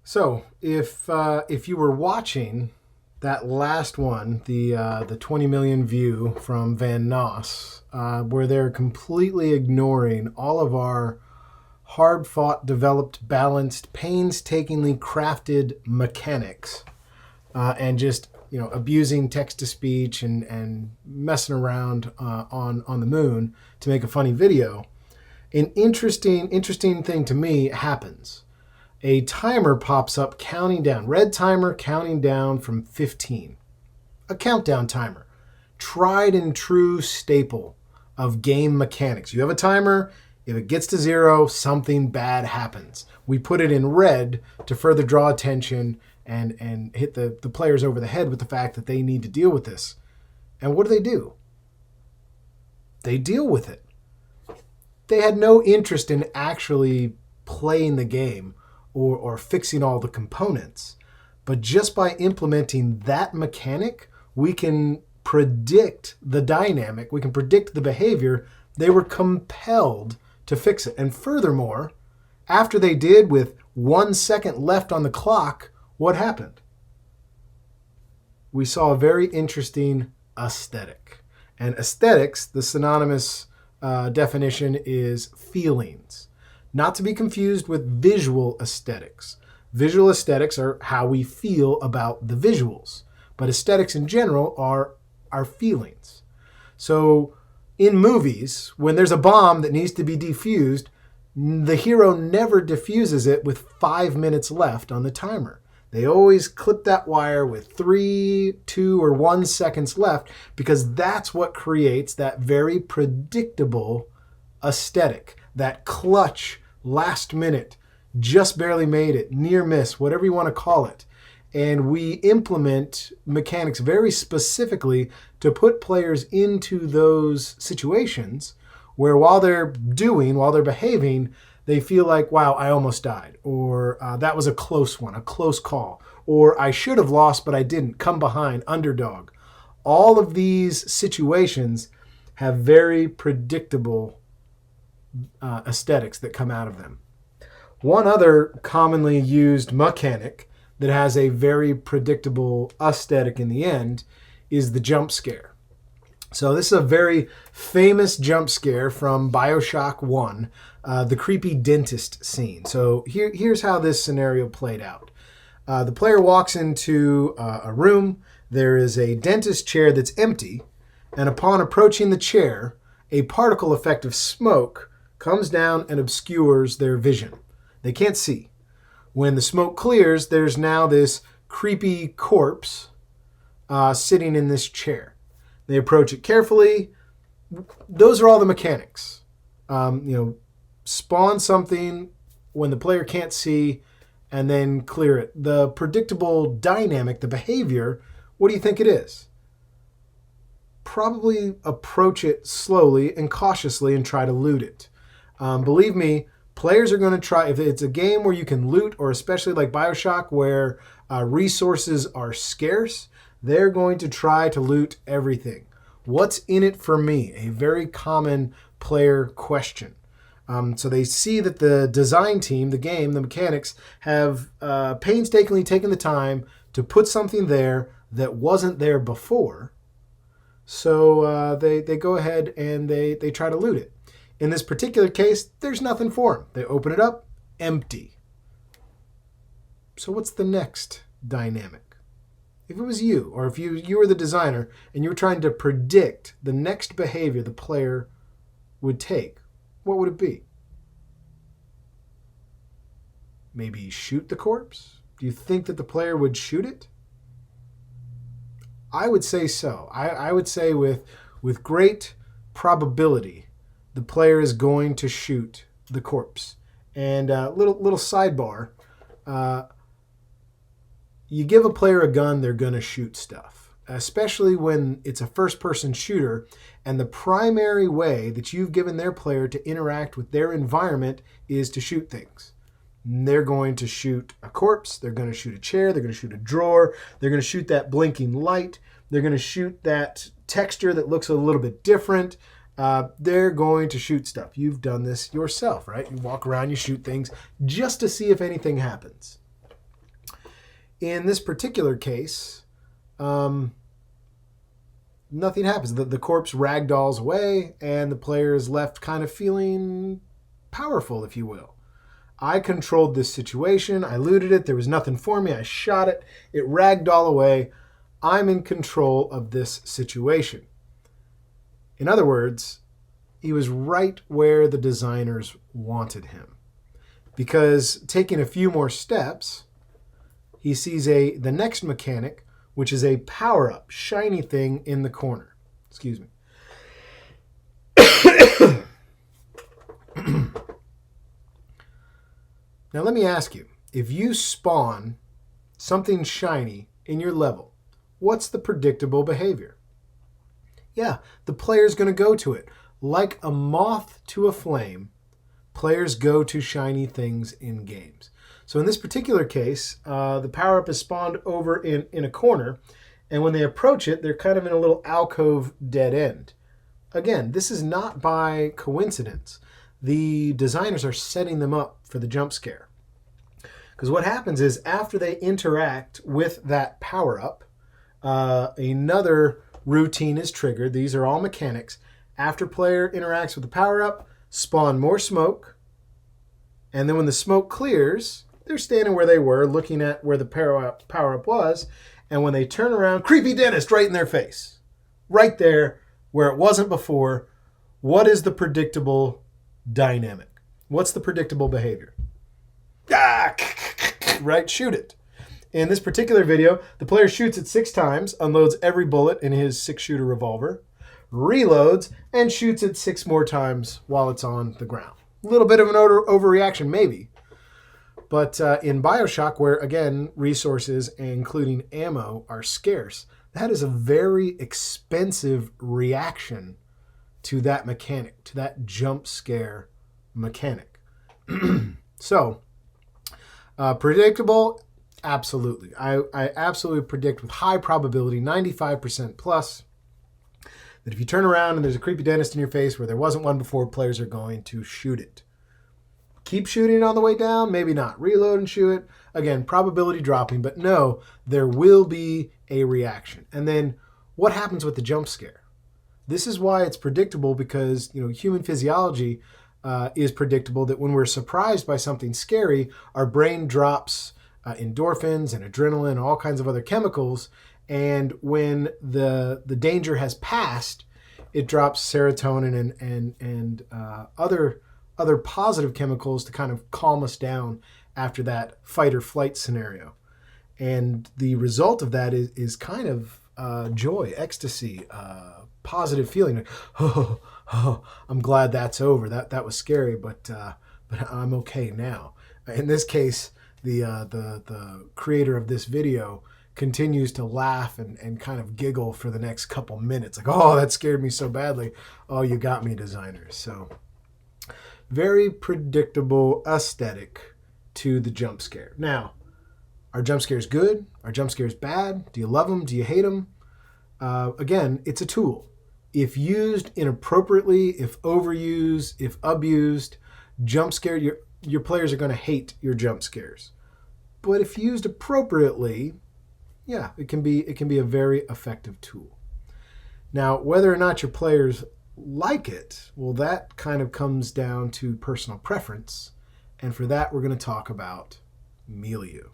So, if you were watching that last one, the 20 million view from Van Noss, where they're completely ignoring all of our hard fought, developed, balanced, painstakingly crafted mechanics, and just abusing text to speech and messing around on the moon to make a funny video. An interesting thing to me happens. A timer pops up counting down, red timer counting down from 15. A countdown timer, tried and true staple of game mechanics. You have a timer, if it gets to 0, something bad happens. We put it in red to further draw attention and hit the players over the head with the fact that they need to deal with this. And what do? They deal with it. They had no interest in actually playing the game or fixing all the components. But just by implementing that mechanic, we can predict the dynamic, we can predict the behavior. They were compelled to fix it. And furthermore, after they did, with 1 second left on the clock, what happened? We saw a very interesting aesthetic. And aesthetics, the synonymous definition is feelings. Not to be confused with visual aesthetics. Visual aesthetics are how we feel about the visuals, but aesthetics in general are our feelings. So in movies, when there's a bomb that needs to be defused, the hero never defuses it with 5 minutes left on the timer. They always clip that wire with 3, 2, or 1 seconds left, because that's what creates that very predictable aesthetic, that clutch last minute, just barely made it, near miss, whatever you want to call it. And we implement mechanics very specifically to put players into those situations where while they're behaving, they feel like, wow, I almost died. Or that was a close one, a close call. Or I should have lost, but I didn't. Come behind, underdog. All of these situations have very predictable aesthetics that come out of them. One other commonly used mechanic that has a very predictable aesthetic in the end is the jump scare. So this is a very famous jump scare from BioShock 1, the creepy dentist scene. So here's how this scenario played out. The player walks into a room. There is a dentist chair that's empty, and upon approaching the chair, a particle effect of smoke comes down and obscures their vision. They can't see. When the smoke clears, there's now this creepy corpse sitting in this chair. They approach it carefully. Those are all the mechanics. Spawn something when the player can't see, and then clear it. The predictable dynamic, the behavior, what do you think it is? Probably approach it slowly and cautiously and try to loot it. Believe me, players are going to try, if it's a game where you can loot, or especially like BioShock where resources are scarce, they're going to try to loot everything. What's in it for me? A very common player question. So they see that the design team, the game, the mechanics, have painstakingly taken the time to put something there that wasn't there before. So they go ahead and they try to loot it. In this particular case, there's nothing for them. They open it up, empty. So what's the next dynamic? If it was you, or if you were the designer and you were trying to predict the next behavior the player would take, what would it be? Maybe shoot the corpse? Do you think that the player would shoot it? I would say so. I would say with great probability, the player is going to shoot the corpse. And little sidebar, you give a player a gun, they're going to shoot stuff, especially when it's a first-person shooter, and the primary way that you've given their player to interact with their environment is to shoot things. They're going to shoot a corpse, they're going to shoot a chair, they're going to shoot a drawer, they're going to shoot that blinking light, they're going to shoot that texture that looks a little bit different. They're going to shoot stuff. You've done this yourself, right? You walk around, you shoot things just to see if anything happens. In this particular case, nothing happens. The corpse ragdolls away, and the player is left kind of feeling powerful, if you will. I controlled this situation. I looted it. There was nothing for me. I shot it. It ragdoll away. I'm in control of this situation. In other words, he was right where the designers wanted him. Because taking a few more steps, he sees the next mechanic, which is a power-up, shiny thing in the corner. Excuse me. Now let me ask you, if you spawn something shiny in your level, what's the predictable behavior? Yeah, the player's going to go to it. Like a moth to a flame, players go to shiny things in games. So in this particular case, the power-up is spawned over in a corner, and when they approach it, they're kind of in a little alcove dead end. Again, this is not by coincidence. The designers are setting them up for the jump scare. Because what happens is after they interact with that power-up, another routine is triggered. These are all mechanics. After player interacts with the power-up, spawn more smoke, and then when the smoke clears, they're standing where they were, looking at where the power-up was, and when they turn around, creepy dentist right in their face. Right there, where it wasn't before. What is the predictable dynamic? What's the predictable behavior? Ah, right, shoot it. In this particular video, the player shoots it 6 times, unloads every bullet in his 6-shooter revolver, reloads, and shoots it 6 more times while it's on the ground. A little bit of an overreaction, maybe. But in Bioshock, where, again, resources, including ammo, are scarce, that is a very expensive reaction to that mechanic, to that jump scare mechanic. So, predictable? Absolutely. I absolutely predict with high probability, 95% plus, that if you turn around and there's a creepy dentist in your face where there wasn't one before, players are going to shoot it. Keep shooting it on the way down, maybe not. Reload and shoot it. Again, probability dropping, but no, there will be a reaction. And then what happens with the jump scare? This is why it's predictable, because human physiology is predictable, that when we're surprised by something scary, our brain drops endorphins and adrenaline, all kinds of other chemicals, and when the danger has passed, it drops serotonin and other positive chemicals to kind of calm us down after that fight or flight scenario. And the result of that is kind of joy, ecstasy, positive feeling. Oh, I'm glad that's over. That was scary, but I'm okay now. In this case, the creator of this video continues to laugh and kind of giggle for the next couple minutes. Like, oh, that scared me so badly. Oh, you got me, designers. So very predictable aesthetic to the jump scare. Now, are jump scares good? Are jump scares bad? Do you love them? Do you hate them? Again, it's a tool. If used inappropriately, if overused, if abused, jump scare, your players are going to hate your jump scares. But if used appropriately, yeah, it can be a very effective tool. Now, whether or not your players like it, well, that kind of comes down to personal preference. And for that, we're going to talk about milieu.